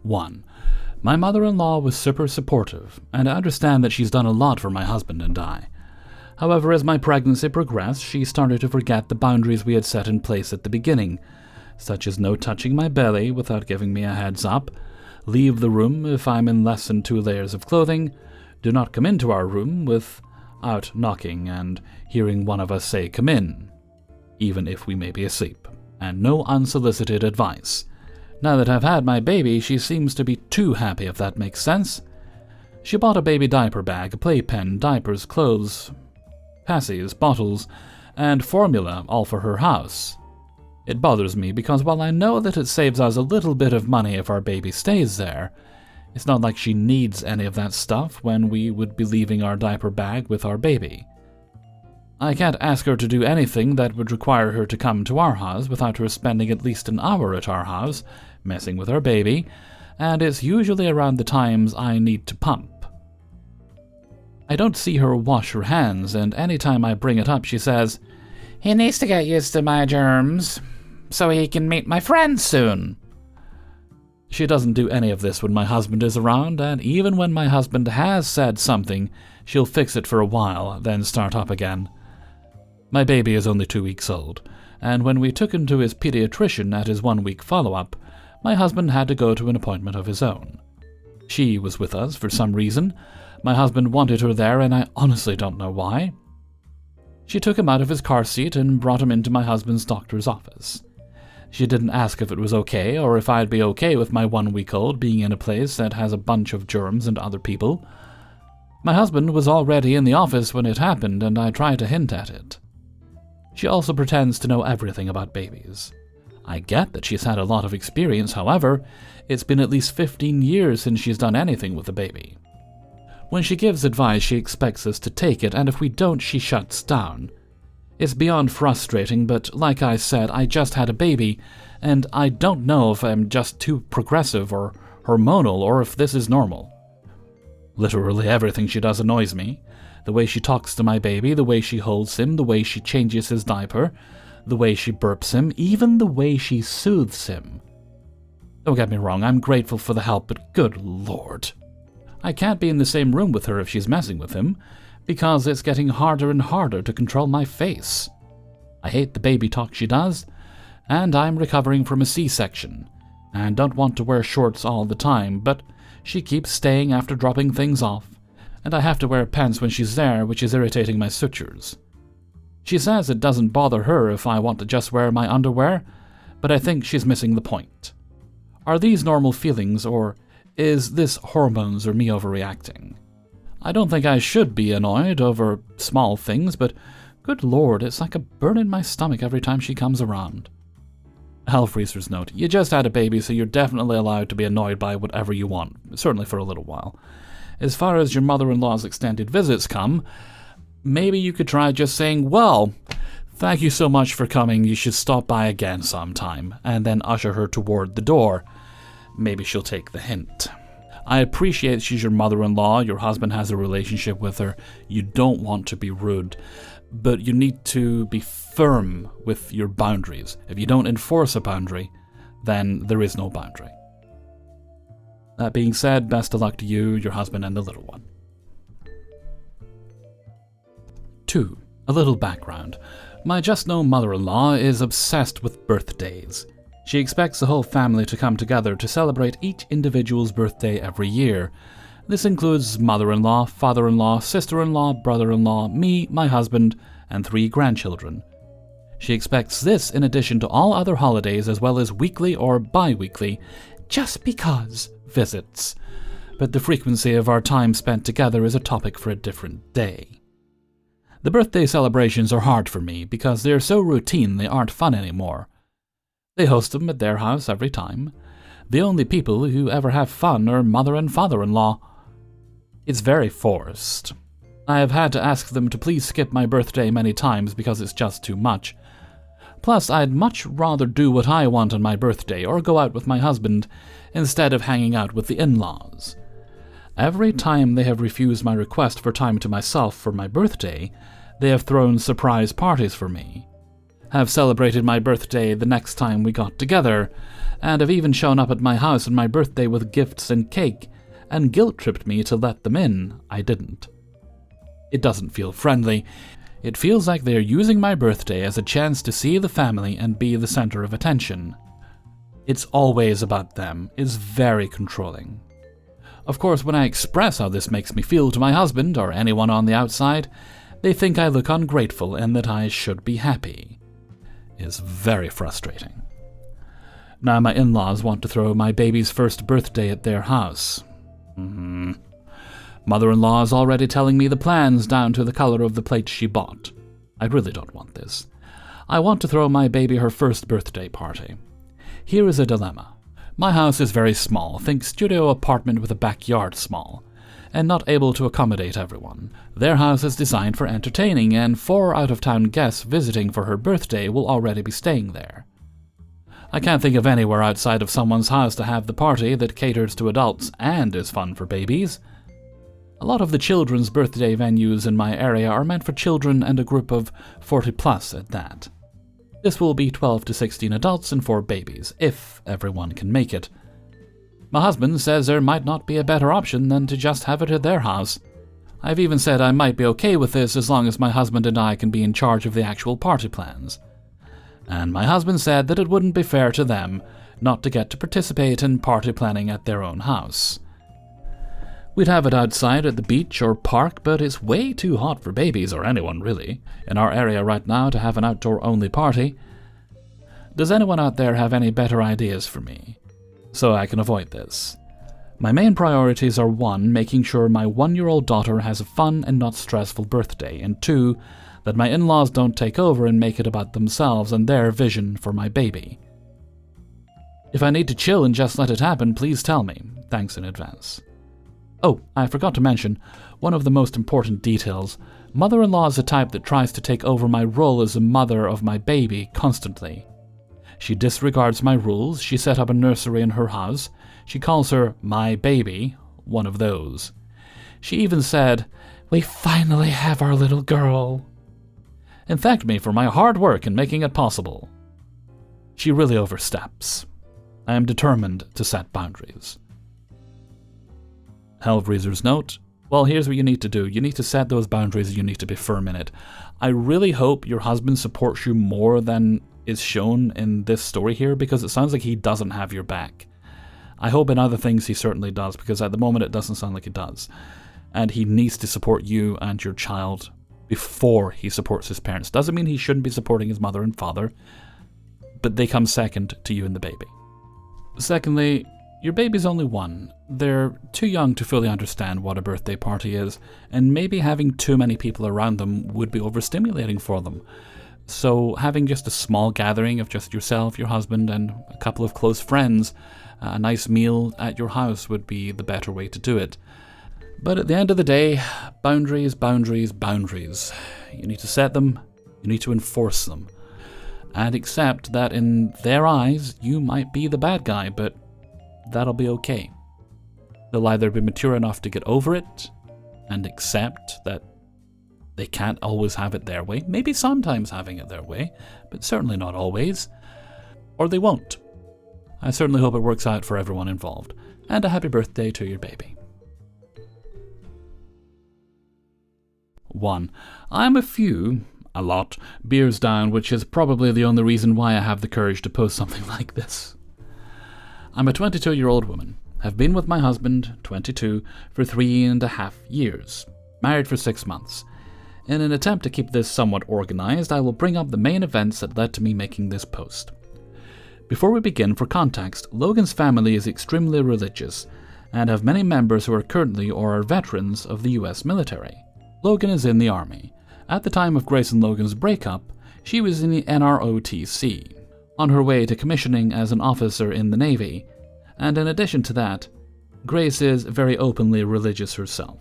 1. My mother-in-law was super supportive, and I understand that she's done a lot for my husband and I. However, as my pregnancy progressed, she started to forget the boundaries we had set in place at the beginning, such as no touching my belly without giving me a heads up, leave the room if I'm in less than 2 layers of clothing, do not come into our room without knocking and hearing one of us say "come in," even if we may be asleep, and no unsolicited advice. Now that I've had my baby, she seems to be too happy, if that makes sense. She bought a baby diaper bag, a playpen, diapers, clothes, passies, bottles, and formula, all for her house. It bothers me because while I know that it saves us a little bit of money if our baby stays there, it's not like she needs any of that stuff when we would be leaving our diaper bag with our baby. I can't ask her to do anything that would require her to come to our house without her spending at least an hour at our house, messing with our baby, and it's usually around the times I need to pump. I don't see her wash her hands, and anytime I bring it up she says, "He needs to get used to my germs, so he can meet my friends soon." She doesn't do any of this when my husband is around, and even when my husband has said something, she'll fix it for a while, then start up again. My baby is only 2 weeks old, and when we took him to his pediatrician at his 1-week follow-up, my husband had to go to an appointment of his own. She was with us for some reason. My husband wanted her there, and I honestly don't know why. She took him out of his car seat and brought him into my husband's doctor's office. She didn't ask if it was okay, or if I'd be okay with my 1-week-old being in a place that has a bunch of germs and other people. My husband was already in the office when it happened, and I tried to hint at it. She also pretends to know everything about babies. I get that she's had a lot of experience, however, it's been at least 15 years since she's done anything with a baby. When she gives advice, she expects us to take it, and if we don't, she shuts down. It's beyond frustrating, but like I said, I just had a baby, and I don't know if I'm just too progressive or hormonal or if this is normal. Literally everything she does annoys me. The way she talks to my baby, the way she holds him, the way she changes his diaper, the way she burps him, even the way she soothes him. Don't get me wrong, I'm grateful for the help, but good Lord. I can't be in the same room with her if she's messing with him, because it's getting harder and harder to control my face. I hate the baby talk she does, and I'm recovering from a C-section, and don't want to wear shorts all the time, but she keeps staying after dropping things off, and I have to wear pants when she's there, which is irritating my sutures. She says it doesn't bother her if I want to just wear my underwear, but I think she's missing the point. Are these normal feelings, or is this hormones or me overreacting? I don't think I should be annoyed over small things, but good Lord, it's like a burn in my stomach every time she comes around. Hellfreezer's note, you just had a baby, so you're definitely allowed to be annoyed by whatever you want, certainly for a little while. As far as your mother-in-law's extended visits come, maybe you could try just saying, "Well, thank you so much for coming, you should stop by again sometime," and then usher her toward the door. Maybe she'll take the hint. I appreciate she's your mother-in-law, your husband has a relationship with her, you don't want to be rude, but you need to be firm with your boundaries. If you don't enforce a boundary, then there is no boundary. That being said, best of luck to you, your husband, and the little one. 2. A little background. My just-known mother-in-law is obsessed with birthdays. She expects the whole family to come together to celebrate each individual's birthday every year. This includes mother-in-law, father-in-law, sister-in-law, brother-in-law, me, my husband, and 3 grandchildren. She expects this in addition to all other holidays as well as weekly or bi-weekly, just because visits. But the frequency of our time spent together is a topic for a different day. The birthday celebrations are hard for me because they're so routine they aren't fun anymore. They host them at their house every time. The only people who ever have fun are mother and father-in-law. It's very forced. I have had to ask them to please skip my birthday many times because it's just too much. Plus, I'd much rather do what I want on my birthday or go out with my husband instead of hanging out with the in-laws. Every time they have refused my request for time to myself for my birthday, they have thrown surprise parties for me. have celebrated my birthday the next time we got together, and have even shown up at my house on my birthday with gifts and cake, and guilt-tripped me to let them in. I didn't. It doesn't feel friendly. It feels like they're using my birthday as a chance to see the family and be the center of attention. It's always about them. It's very controlling. Of course, when I express how this makes me feel to my husband or anyone on the outside, they think I look ungrateful and that I should be happy. It's very frustrating. Now my in-laws want to throw my baby's first birthday at their house. Mother-in-law is already telling me the plans down to the color of the plate she bought. I really don't want this. I want to throw my baby her first birthday party. Here is a dilemma. My house is very small, think studio apartment with a backyard small, and not able to accommodate everyone. Their house is designed for entertaining, and 4 out-of-town guests visiting for her birthday will already be staying there. I can't think of anywhere outside of someone's house to have the party that caters to adults and is fun for babies. A lot of the children's birthday venues in my area are meant for children and a group of 40 plus at that. This will be 12 to 16 adults and 4 babies, if everyone can make it. My husband says there might not be a better option than to just have it at their house. I've even said I might be okay with this as long as my husband and I can be in charge of the actual party plans. And my husband said that it wouldn't be fair to them not to get to participate in party planning at their own house. We'd have it outside at the beach or park, but it's way too hot for babies or anyone really in our area right now to have an outdoor-only party. Does anyone out there have any better ideas for me, so I can avoid this? My main priorities are 1, making sure my 1-year-old daughter has a fun and not stressful birthday, and 2, that my in-laws don't take over and make it about themselves and their vision for my baby. If I need to chill and just let it happen, please tell me. Thanks in advance. Oh, I forgot to mention, one of the most important details. Mother-in-law is the type that tries to take over my role as a mother of my baby constantly. She disregards my rules, she set up a nursery in her house, she calls her my baby, one of those. She even said, "We finally have our little girl," and thanked me for my hard work in making it possible. She really oversteps. I am determined to set boundaries. Hellraiser's note, well, here's what you need to do. You need to set those boundaries and you need to be firm in it. I really hope your husband supports you more than is shown in this story here, because it sounds like he doesn't have your back. I hope in other things he certainly does, because at the moment it doesn't sound like he does. And he needs to support you and your child before he supports his parents. Doesn't mean he shouldn't be supporting his mother and father, but they come second to you and the baby. Secondly, your baby's only 1. They're too young to fully understand what a birthday party is, and maybe having too many people around them would be overstimulating for them. So having just a small gathering of just yourself, your husband, and a couple of close friends, a nice meal at your house would be the better way to do it. But at the end of the day, boundaries, boundaries, boundaries. You need to set them, you need to enforce them, and accept that in their eyes, you might be the bad guy, but that'll be okay. They'll either be mature enough to get over it and accept that they can't always have it their way, maybe sometimes having it their way, but certainly not always, or they won't. I certainly hope it works out for everyone involved, and a happy birthday to your baby. 1. I'm a lot, beers down, which is probably the only reason why I have the courage to post something like this. I'm a 22-year-old woman, have been with my husband, 22, for 3.5 years, married for 6 months. In an attempt to keep this somewhat organized, I will bring up the main events that led to me making this post. Before we begin, for context, Logan's family is extremely religious, and have many members who are currently or are veterans of the US military. Logan is in the Army. At the time of Grace and Logan's breakup, she was in the NROTC, on her way to commissioning as an officer in the Navy, and in addition to that, Grace is very openly religious herself.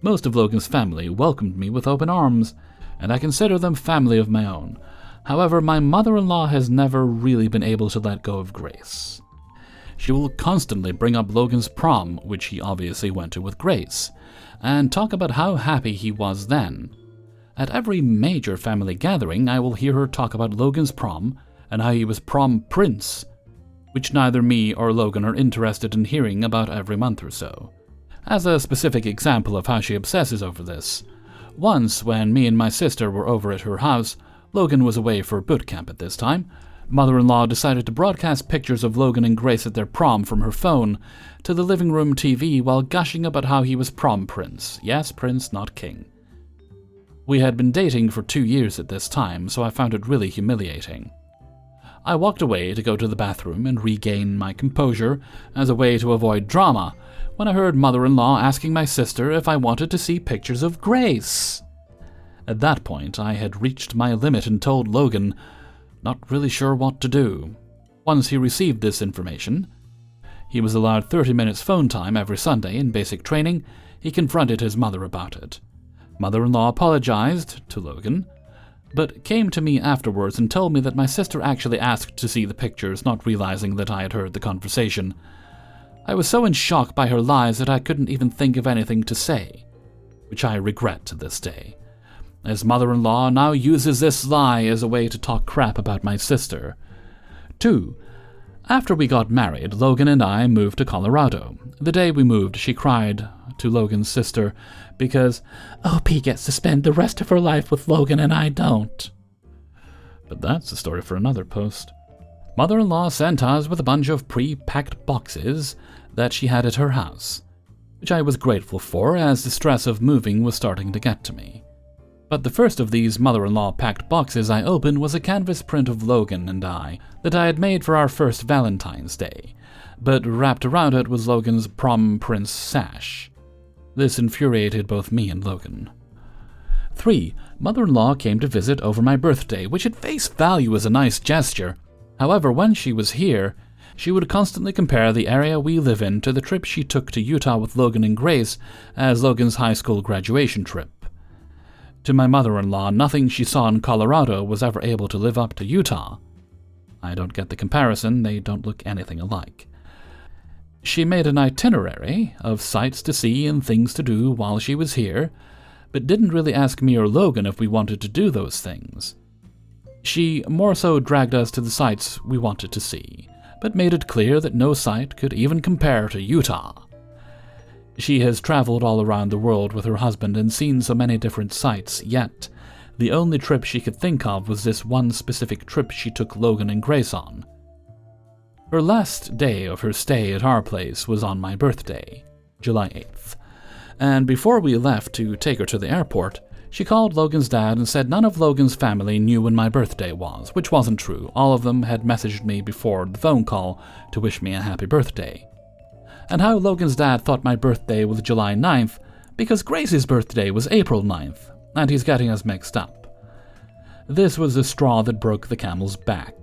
Most of Logan's family welcomed me with open arms, and I consider them family of my own. However, my mother-in-law has never really been able to let go of Grace. She will constantly bring up Logan's prom, which he obviously went to with Grace, and talk about how happy he was then. At every major family gathering, I will hear her talk about Logan's prom and how he was prom prince, which neither me or Logan are interested in hearing about every month or so. As a specific example of how she obsesses over this, once when me and my sister were over at her house, Logan was away for boot camp at this time, mother-in-law decided to broadcast pictures of Logan and Grace at their prom from her phone to the living room TV while gushing about how he was prom prince. Yes, prince, not king. We had been dating for 2 years at this time, so I found it really humiliating. I walked away to go to the bathroom and regain my composure as a way to avoid drama when I heard mother-in-law asking my sister if I wanted to see pictures of Grace. At that point, I had reached my limit and told Logan, not really sure what to do. Once he received this information, he was allowed 30 minutes phone time every Sunday in basic training. He confronted his mother about it. Mother-in-law apologized to Logan, but came to me afterwards and told me that my sister actually asked to see the pictures, not realizing that I had heard the conversation. I was so in shock by her lies that I couldn't even think of anything to say, which I regret to this day, as mother-in-law now uses this lie as a way to talk crap about my sister. 2. After we got married, Logan and I moved to Colorado. The day we moved, she cried to Logan's sister because OP gets to spend the rest of her life with Logan and I don't. But that's a story for another post. Mother-in-law sent us with a bunch of pre-packed boxes that she had at her house, which I was grateful for as the stress of moving was starting to get to me. But the first of these mother-in-law packed boxes I opened was a canvas print of Logan and I that I had made for our first Valentine's Day, but wrapped around it was Logan's prom prince sash. This infuriated both me and Logan. 3. Mother-in-law came to visit over my birthday, which at face value was a nice gesture. However, when she was here, she would constantly compare the area we live in to the trip she took to Utah with Logan and Grace as Logan's high school graduation trip. To my mother-in-law, nothing she saw in Colorado was ever able to live up to Utah. I don't get the comparison, they don't look anything alike. She made an itinerary of sights to see and things to do while she was here, but didn't really ask me or Logan if we wanted to do those things. She more so dragged us to the sites we wanted to see, but made it clear that no site could even compare to Utah. She has traveled all around the world with her husband and seen so many different sites, yet the only trip she could think of was this one specific trip she took Logan and Grace on. Her last day of her stay at our place was on my birthday, July 8th, and before we left to take her to the airport, she called Logan's dad and said none of Logan's family knew when my birthday was, which wasn't true. All of them had messaged me before the phone call to wish me a happy birthday. And how Logan's dad thought my birthday was July 9th because Grace's birthday was April 9th, and he's getting us mixed up. This was the straw that broke the camel's back,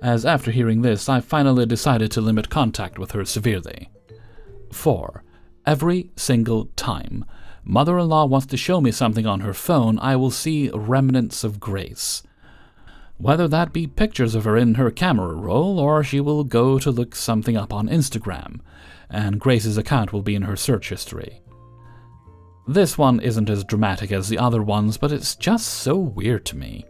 as after hearing this, I finally decided to limit contact with her severely. 4. Every single time mother-in-law wants to show me something on her phone, I will see remnants of Grace. Whether that be pictures of her in her camera roll, or she will go to look something up on Instagram, and Grace's account will be in her search history. This one isn't as dramatic as the other ones, but it's just so weird to me.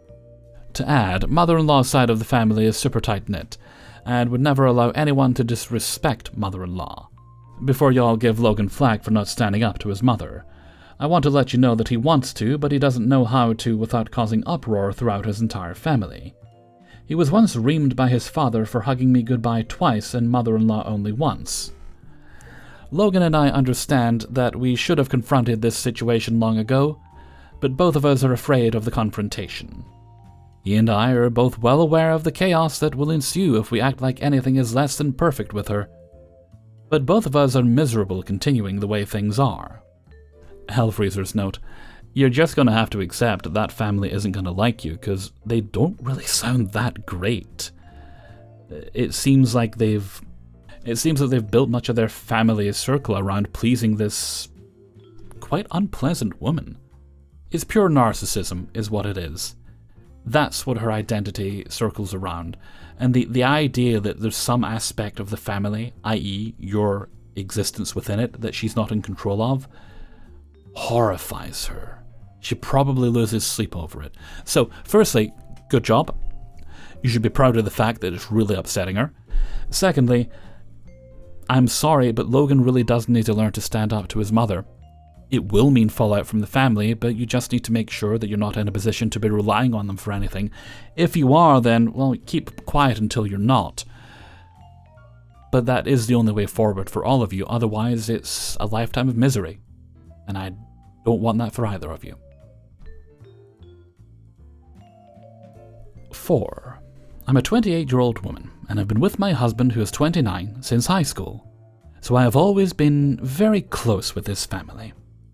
To add, mother-in-law's side of the family is super tight-knit, and would never allow anyone to disrespect mother-in-law. Before y'all give Logan flack for not standing up to his mother, I want to let you know that he wants to, but he doesn't know how to without causing uproar throughout his entire family. He was once reamed by his father for hugging me goodbye twice and mother-in-law only once. Logan and I understand that we should have confronted this situation long ago, but both of us are afraid of the confrontation. He and I are both well aware of the chaos that will ensue if we act like anything is less than perfect with her, but both of us are miserable continuing the way things are. Hellfreezer's note, you're just gonna have to accept that family isn't gonna like you, because they don't really sound that great. It seems like they've built much of their family circle around pleasing this quite unpleasant woman. It's pure narcissism, is what it is. That's what her identity circles around, and the idea that there's some aspect of the family, i.e. your existence within it, that she's not in control of, horrifies her. she probably loses sleep over it. So, firstly, good job. You should be proud of the fact that it's really upsetting her. Secondly, I'm sorry, but Logan really does need to learn to stand up to his mother. It will mean fallout from the family, but you just need to make sure that you're not in a position to be relying on them for anything. If you are, then, well, keep quiet until you're not. But that is the only way forward for all of you, otherwise it's a lifetime of misery. And I don't want that for either of you. 4. I'm a 28-year-old woman, and I've been with my husband, who is 29, since high school. So I have always been very close with this family.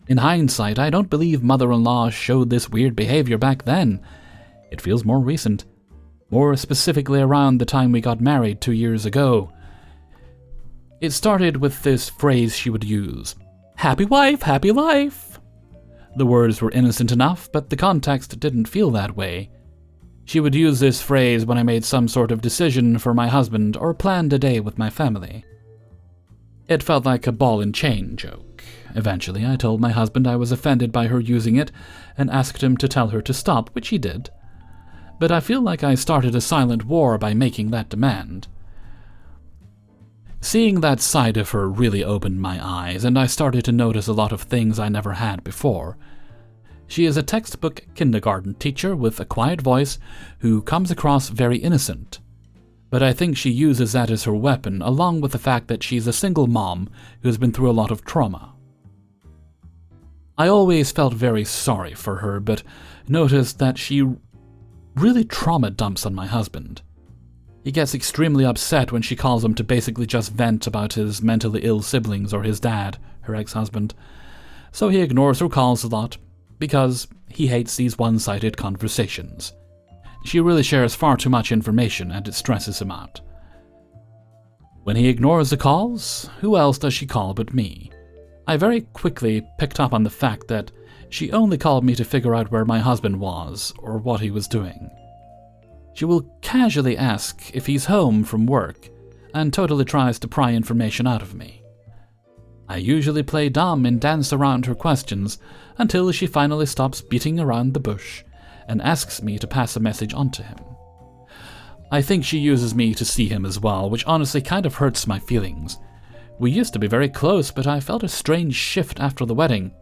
In hindsight, I don't believe mother-in-law showed this weird behavior back then. It feels more recent. More specifically around the time we got married 2 years ago. It started with this phrase she would use. Happy wife, happy life. The words were innocent enough, but the context didn't feel that way. She would use this phrase when I made some sort of decision for my husband or planned a day with my family. It felt like a ball and chain joke. Eventually, I told my husband I was offended by her using it and asked him to tell her to stop, which he did. But I feel like I started a silent war by making that demand. Seeing that side of her really opened my eyes, and I started to notice a lot of things I never had before. She is a textbook kindergarten teacher with a quiet voice who comes across very innocent. But I think she uses that as her weapon, along with the fact that she's a single mom who has been through a lot of trauma. I always felt very sorry for her, but noticed that she really trauma dumps on my husband. He gets extremely upset when she calls him to basically just vent about his mentally ill siblings or his dad, her ex-husband. So he ignores her calls a lot, because he hates these one-sided conversations. She really shares far too much information, and it stresses him out. When he ignores the calls, who else does she call but me? I very quickly picked up on the fact that she only called me to figure out where my husband was, or what he was doing. She will casually ask if he's home from work, and totally tries to pry information out of me. I usually play dumb and dance around her questions, until she finally stops beating around the bush, and asks me to pass a message on to him. I think she uses me to see him as well, which honestly kind of hurts my feelings. We used to be very close, but I felt a strange shift after the wedding,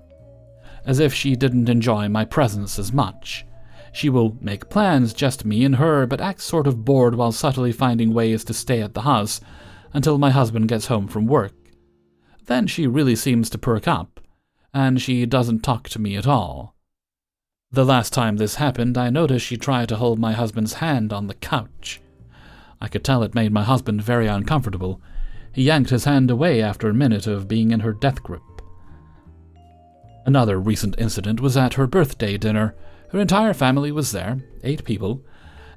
as if she didn't enjoy my presence as much. She will make plans, just me and her, but acts sort of bored while subtly finding ways to stay at the house until my husband gets home from work. Then she really seems to perk up, and she doesn't talk to me at all. The last time this happened, I noticed she tried to hold my husband's hand on the couch. I could tell it made my husband very uncomfortable. He yanked his hand away after a minute of being in her death grip. Another recent incident was at her birthday dinner. Her entire family was there, 8 people,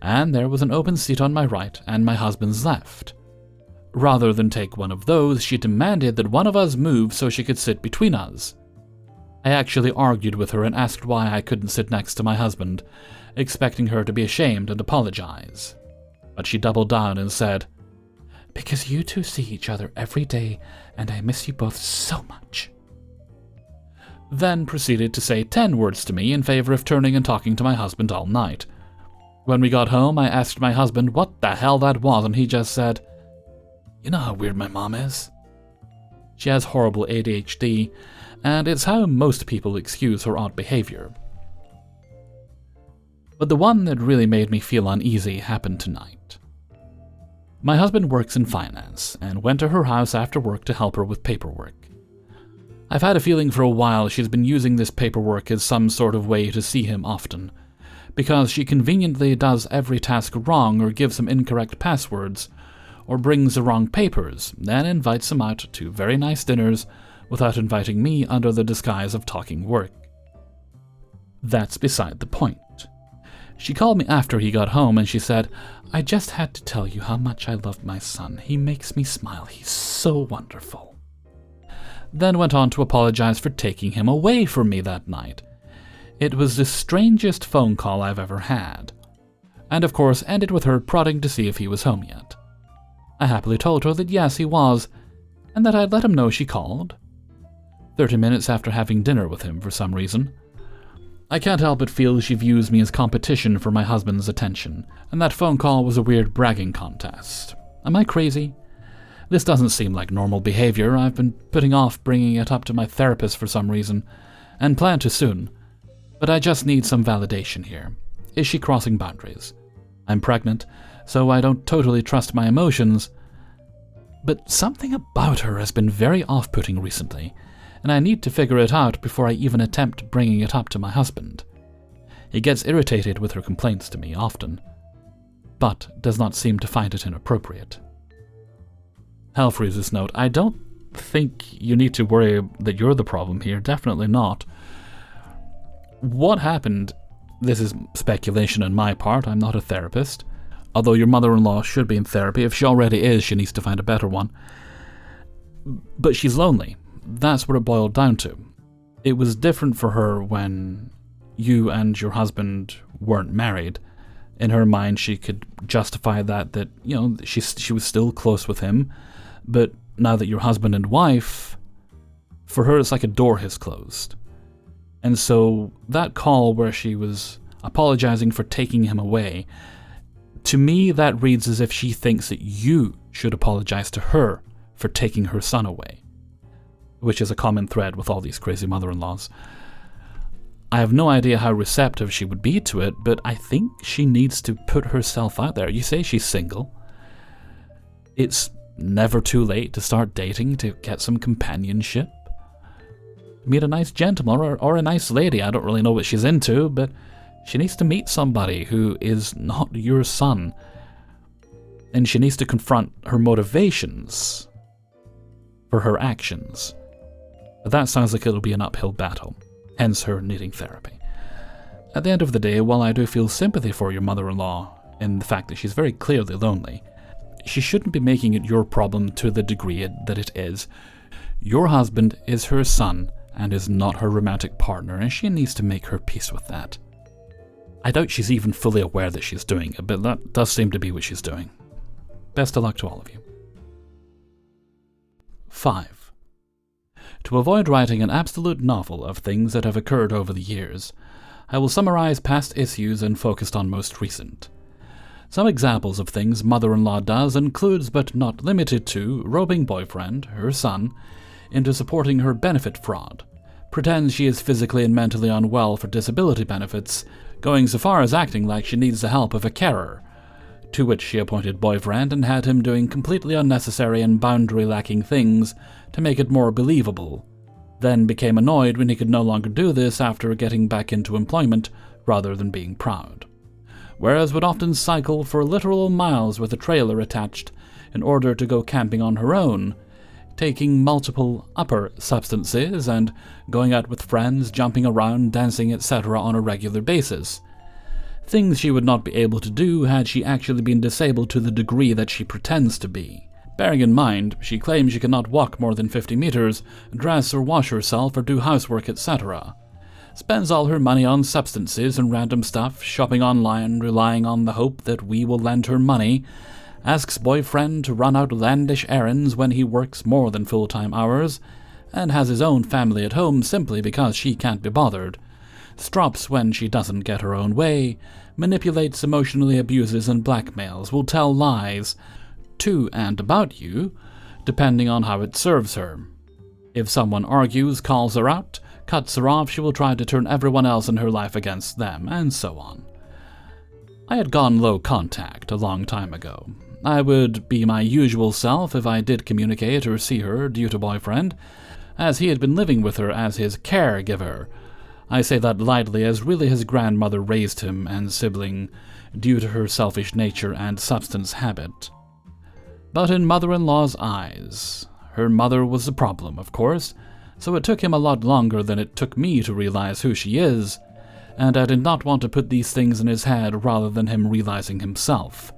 and there was an open seat on my right and my husband's left. Rather than take one of those, she demanded that one of us move so she could sit between us. I actually argued with her and asked why I couldn't sit next to my husband, expecting her to be ashamed and apologize. But she doubled down and said, "Because you two see each other every day, and I miss you both so much." Then proceeded to say 10 words to me in favor of turning and talking to my husband all night. When we got home, I asked my husband what the hell that was, and he just said, "You know how weird my mom is?" She has horrible ADHD, and it's how most people excuse her odd behavior. But the one that really made me feel uneasy happened tonight. My husband works in finance, and went to her house after work to help her with paperwork. I've had a feeling for a while she's been using this paperwork as some sort of way to see him often, because she conveniently does every task wrong or gives him incorrect passwords, or brings the wrong papers, then invites him out to very nice dinners without inviting me under the disguise of talking work. That's beside the point. She called me after he got home and she said, "I just had to tell you how much I love my son. He makes me smile. He's so wonderful." Then went on to apologize for taking him away from me that night. It was the strangest phone call I've ever had. And of course ended with her prodding to see if he was home yet. I happily told her that yes, he was, and that I'd let him know she called. 30 minutes after having dinner with him for some reason. I can't help but feel she views me as competition for my husband's attention, and that phone call was a weird bragging contest. Am I crazy? This doesn't seem like normal behavior. I've been putting off bringing it up to my therapist for some reason, and plan to soon. But I just need some validation here. Is she crossing boundaries? I'm pregnant, so I don't totally trust my emotions, but something about her has been very off-putting recently, and I need to figure it out before I even attempt bringing it up to my husband. He gets irritated with her complaints to me often, but does not seem to find it inappropriate. Hellfreeze's note: I don't think you need to worry that you're the problem here, definitely not. What happened, this is speculation on my part, I'm not a therapist, although your mother-in-law should be in therapy. If she already is, she needs to find a better one. But she's lonely. That's what it boiled down to. It was different for her when you and your husband weren't married. In her mind, she could justify that you know, she was still close with him, but now that you're husband and wife, for her it's like a door has closed. And so that call where she was apologizing for taking him away, to me that reads as if she thinks that you should apologize to her for taking her son away, which is a common thread with all these crazy mother-in-laws. I have no idea how receptive she would be to it, but I think she needs to put herself out there. You say she's single. It's never too late to start dating, to get some companionship. Meet a nice gentleman or a nice lady. I don't really know what she's into, but she needs to meet somebody who is not your son. And she needs to confront her motivations for her actions. But that sounds like it'll be an uphill battle, hence her needing therapy. At the end of the day, while I do feel sympathy for your mother-in-law in the fact that she's very clearly lonely, she shouldn't be making it your problem to the degree that it is. Your husband is her son and is not her romantic partner, and she needs to make her peace with that. I doubt she's even fully aware that she's doing it, but that does seem to be what she's doing. Best of luck to all of you. 5. To avoid writing an absolute novel of things that have occurred over the years, I will summarize past issues and focus on most recent. Some examples of things mother-in-law does includes, but not limited to, roping boyfriend, her son, into supporting her benefit fraud, pretends she is physically and mentally unwell for disability benefits, going so far as acting like she needs the help of a carer, to which she appointed boyfriend and had him doing completely unnecessary and boundary-lacking things to make it more believable, then became annoyed when he could no longer do this after getting back into employment rather than being proud, whereas would often cycle for literal miles with a trailer attached in order to go camping on her own, taking multiple upper substances and going out with friends, jumping around, dancing, etc. on a regular basis. Things she would not be able to do had she actually been disabled to the degree that she pretends to be. Bearing in mind, she claims she cannot walk more than 50 meters, dress or wash herself or do housework, etc. Spends all her money on substances and random stuff, shopping online, relying on the hope that we will lend her money, asks boyfriend to run outlandish errands when he works more than full-time hours, and has his own family at home simply because she can't be bothered, strops when she doesn't get her own way, manipulates, emotionally abuses and blackmails, will tell lies to and about you, depending on how it serves her. If someone argues, calls her out, cuts her off, she will try to turn everyone else in her life against them, and so on. I had gone low contact a long time ago. I would be my usual self if I did communicate or see her due to boyfriend, as he had been living with her as his caregiver. I say that lightly, as really his grandmother raised him and sibling due to her selfish nature and substance habit. But in mother-in-law's eyes, her mother was the problem, of course, so it took him a lot longer than it took me to realize who she is, and I did not want to put these things in his head rather than him realizing himself.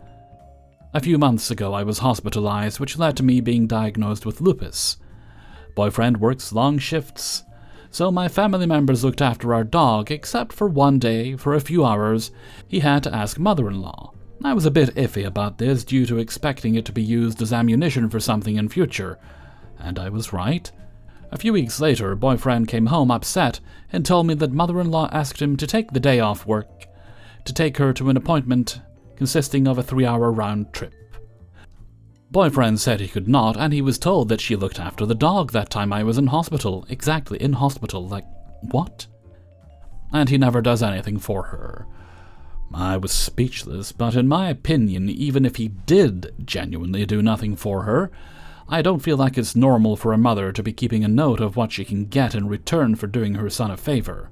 A few months ago I was hospitalized, which led to me being diagnosed with lupus. Boyfriend works long shifts, so my family members looked after our dog, except for one day, for a few hours, he had to ask mother-in-law. I was a bit iffy about this due to expecting it to be used as ammunition for something in future, and I was right. A few weeks later, boyfriend came home upset and told me that mother-in-law asked him to take the day off work to take her to an appointment consisting of a 3-hour round trip. Boyfriend said he could not, and he was told that she looked after the dog that time I was in hospital. Exactly, in hospital. Like, what? And he never does anything for her. I was speechless, but in my opinion, even if he did genuinely do nothing for her, I don't feel like it's normal for a mother to be keeping a note of what she can get in return for doing her son a favor.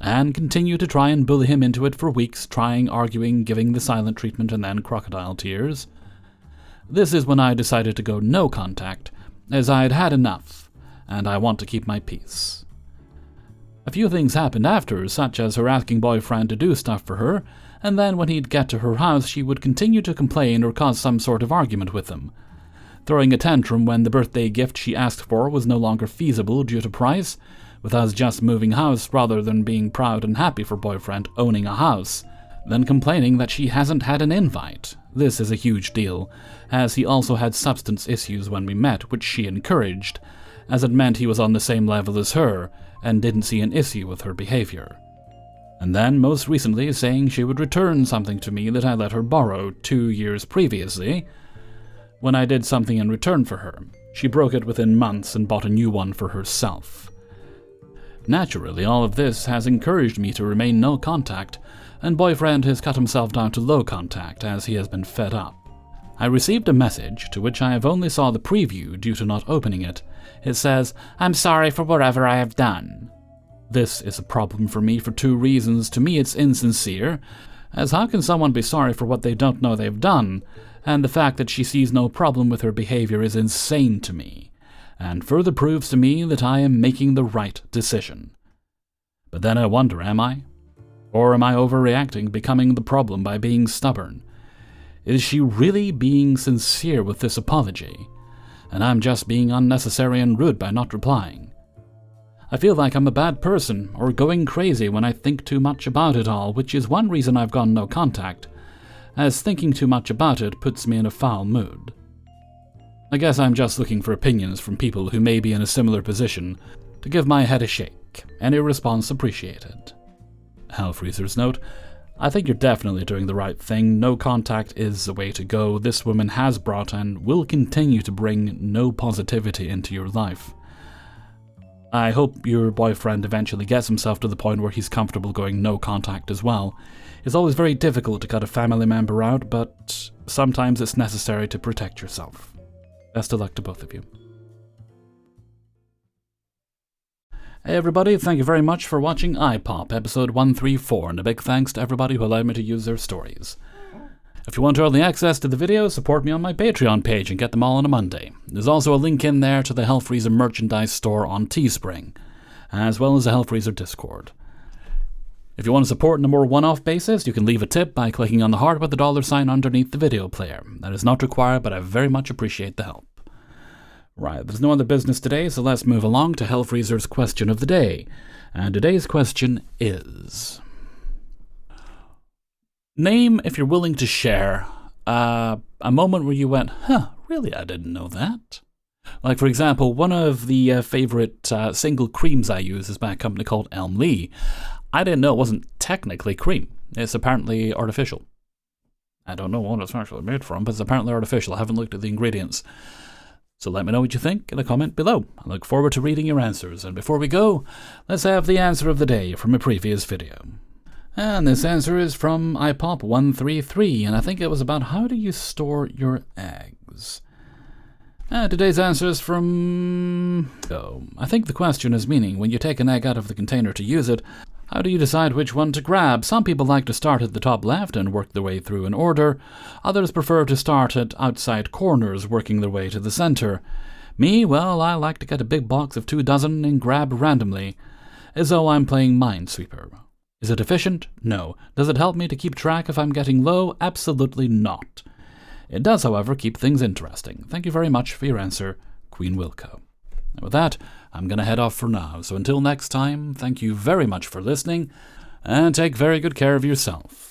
And continue to try and bully him into it for weeks, trying, arguing, giving the silent treatment, and then crocodile tears. This is when I decided to go no contact, as I had had enough, and I want to keep my peace. A few things happened after, such as her asking boyfriend to do stuff for her, and then when he'd get to her house she would continue to complain or cause some sort of argument with him, throwing a tantrum when the birthday gift she asked for was no longer feasible due to price, with us just moving house rather than being proud and happy for boyfriend owning a house, then complaining that she hasn't had an invite. This is a huge deal, as he also had substance issues when we met, which she encouraged, as it meant he was on the same level as her, and didn't see an issue with her behavior. And then, most recently, saying she would return something to me that I let her borrow 2 years previously. When I did something in return for her, she broke it within months and bought a new one for herself. Naturally, all of this has encouraged me to remain no contact, and boyfriend has cut himself down to low contact as he has been fed up. I received a message, to which I have only saw the preview due to not opening it. It says, "I'm sorry for whatever I have done." This is a problem for me for 2 reasons. To me it's insincere, as how can someone be sorry for what they don't know they've done, and the fact that she sees no problem with her behavior is insane to me, and further proves to me that I am making the right decision. But then I wonder, am I? Or am I overreacting, becoming the problem by being stubborn? Is she really being sincere with this apology, and I'm just being unnecessary and rude by not replying? I feel like I'm a bad person, or going crazy when I think too much about it all, which is one reason I've gone no contact, as thinking too much about it puts me in a foul mood. I guess I'm just looking for opinions from people who may be in a similar position, to give my head a shake. Any response appreciated. Hellfreezer's note: I think you're definitely doing the right thing. No contact is the way to go. This woman has brought and will continue to bring no positivity into your life. I hope your boyfriend eventually gets himself to the point where he's comfortable going no contact as well. It's always very difficult to cut a family member out, but sometimes it's necessary to protect yourself. Best of luck to both of you. Hey everybody, thank you very much for watching Ipop episode 134, and a big thanks to everybody who allowed me to use their stories. If you want early access to the videos, support me on my Patreon page and get them all on a Monday. There's also a link in there to the Hellfreezer merchandise store on Teespring, as well as the Hellfreezer Discord. If you want to support on a more one-off basis, you can leave a tip by clicking on the heart with the $ underneath the video player. That is not required, but I very much appreciate the help. Right, there's no other business today, so let's move along to Hellfreezer's question of the day. And today's question is: name, if you're willing to share, a moment where you went, huh, really, I didn't know that. Like, for example, one of the favorite single creams I use is by a company called Elm Lee. I didn't know it wasn't technically cream. It's apparently artificial. I don't know what it's actually made from, but it's apparently artificial. I haven't looked at the ingredients. So let me know what you think in a comment below. I look forward to reading your answers. And before we go, let's have the answer of the day from a previous video. And this answer is from Ipop133, and I think it was about how do you store your eggs. And today's answer is from... I think the question is meaning, when you take an egg out of the container to use it, how do you decide which one to grab? Some people like to start at the top left and work their way through in order. Others prefer to start at outside corners, working their way to the center. Me, well, I like to get a big box of 24 and grab randomly, as though I'm playing Minesweeper. Is it efficient? No. Does it help me to keep track if I'm getting low? Absolutely not. It does, however, keep things interesting. Thank you very much for your answer, Queen Wilco. And with that, I'm going to head off for now. So until next time, thank you very much for listening, and take very good care of yourself.